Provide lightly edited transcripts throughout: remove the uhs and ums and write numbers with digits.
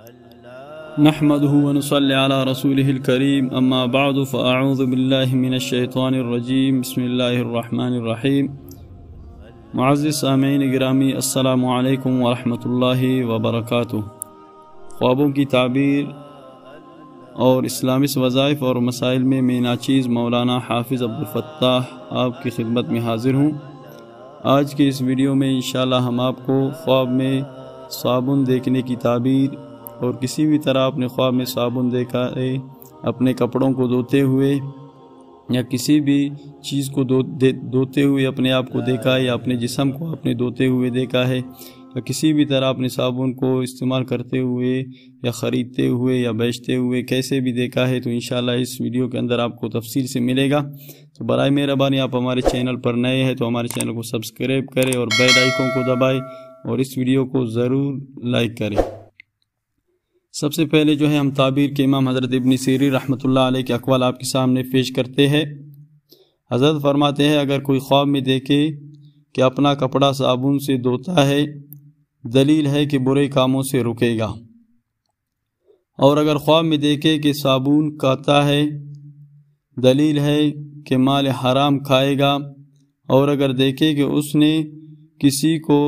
نحمده ونصلي على رسوله الكريم اما بعد فاعوذ بالله من الشیطان الرجیم بسم اللہ الرحمن الرحیم۔ معزز سامعین گرامی، السلام علیکم ورحمۃ اللہ وبرکاتہ۔ خوابوں کی تعبیر اور اسلامی وظائف اور مسائل میں ناچیز مولانا حافظ عبدالفتاح آپ کی خدمت میں حاضر ہوں۔ آج کے اس ویڈیو میں انشاءاللہ ہم آپ کو خواب میں صابن دیکھنے کی تعبیر اور کسی بھی طرح اپنے خواب میں صابن دیکھا ہے، اپنے کپڑوں کو دھوتے ہوئے یا کسی بھی چیز کو دھوتے ہوئے اپنے آپ کو دیکھا ہے، یا اپنے جسم کو اپنے دھوتے ہوئے دیکھا ہے، یا کسی بھی طرح اپنے صابن کو استعمال کرتے ہوئے یا خریدتے ہوئے یا بیچتے ہوئے کیسے بھی دیکھا ہے، تو انشاءاللہ اس ویڈیو کے اندر آپ کو تفصیل سے ملے گا۔ تو برائے مہربانی آپ ہمارے چینل پر نئے ہیں تو ہمارے چینل کو سبسکرائب کریں اور بیل آئیکن کو دبائیں اور اس ویڈیو کو ضرور لائک کریں۔ سب سے پہلے جو ہے ہم تعبیر کے امام حضرت ابن سیرین رحمۃ اللہ علیہ کے اقوال آپ کے سامنے پیش کرتے ہیں۔ حضرت فرماتے ہیں اگر کوئی خواب میں دیکھے کہ اپنا کپڑا صابن سے دھوتا ہے، دلیل ہے کہ برے کاموں سے رکے گا، اور اگر خواب میں دیکھے کہ صابن کاتا ہے، دلیل ہے کہ مال حرام کھائے گا، اور اگر دیکھے کہ اس نے کسی کو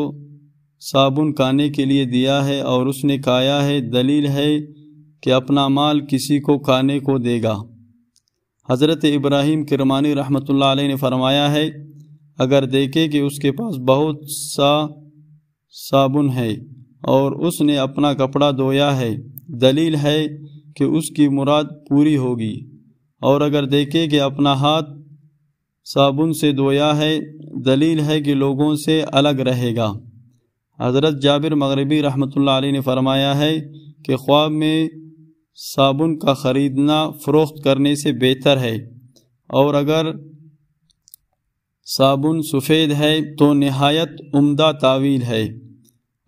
صابن کھانے کے لیے دیا ہے اور اس نے کھایا ہے، دلیل ہے کہ اپنا مال کسی کو کھانے کو دے گا۔ حضرت ابراہیم کرمانی رحمۃ اللہ علیہ نے فرمایا ہے اگر دیکھے کہ اس کے پاس بہت سا صابن ہے اور اس نے اپنا کپڑا دھویا ہے، دلیل ہے کہ اس کی مراد پوری ہوگی، اور اگر دیکھے کہ اپنا ہاتھ صابن سے دھویا ہے، دلیل ہے کہ لوگوں سے الگ رہے گا۔ حضرت جابر مغربی رحمۃ اللہ علیہ نے فرمایا ہے کہ خواب میں صابن کا خریدنا فروخت کرنے سے بہتر ہے، اور اگر صابن سفید ہے تو نہایت عمدہ تعویل ہے،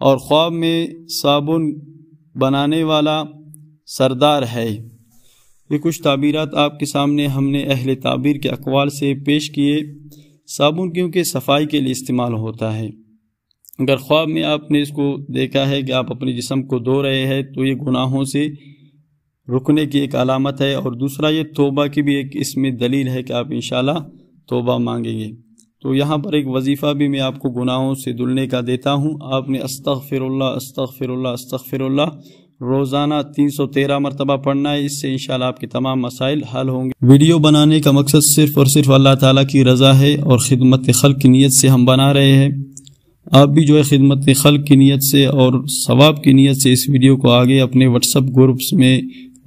اور خواب میں صابن بنانے والا سردار ہے۔ یہ کچھ تعبیرات آپ کے سامنے ہم نے اہل تعبیر کے اقوال سے پیش کیے۔ صابن کیونکہ صفائی کے لیے استعمال ہوتا ہے، اگر خواب میں آپ نے اس کو دیکھا ہے کہ آپ اپنے جسم کو دھو رہے ہیں تو یہ گناہوں سے رکنے کی ایک علامت ہے، اور دوسرا یہ توبہ کی بھی ایک اس میں دلیل ہے کہ آپ انشاءاللہ توبہ مانگیں گے۔ تو یہاں پر ایک وظیفہ بھی میں آپ کو گناہوں سے دھلنے کا دیتا ہوں۔ آپ نے استغفر اللہ استغفر اللہ استغفر اللہ روزانہ 313 مرتبہ پڑھنا ہے، اس سے انشاءاللہ آپ کے تمام مسائل حل ہوں گے۔ ویڈیو بنانے کا مقصد صرف اور صرف اللہ تعالیٰ کی رضا ہے اور خدمت خلق کی نیت سے ہم بنا رہے ہیں۔ آپ بھی جو ہے خدمت خلق کی نیت سے اور ثواب کی نیت سے اس ویڈیو کو آگے اپنے واٹس ایپ گروپس میں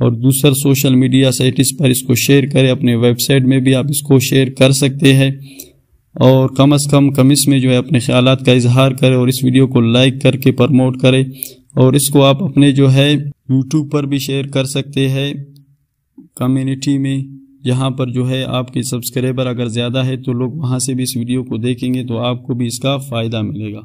اور دوسر سوشل میڈیا سائٹس پر اس کو شیئر کریں۔ اپنے ویب سائٹ میں بھی آپ اس کو شیئر کر سکتے ہیں، اور کم از کم اس میں جو ہے اپنے خیالات کا اظہار کریں اور اس ویڈیو کو لائک کر کے پروموٹ کریں، اور اس کو آپ اپنے جو ہے یوٹیوب پر بھی شیئر کر سکتے ہیں کمیونٹی میں، جہاں پر جو ہے آپ کے سبسکرائبر اگر زیادہ ہے تو لوگ وہاں سے بھی اس ویڈیو کو دیکھیں گے تو آپ کو بھی اس کا فائدہ ملے گا۔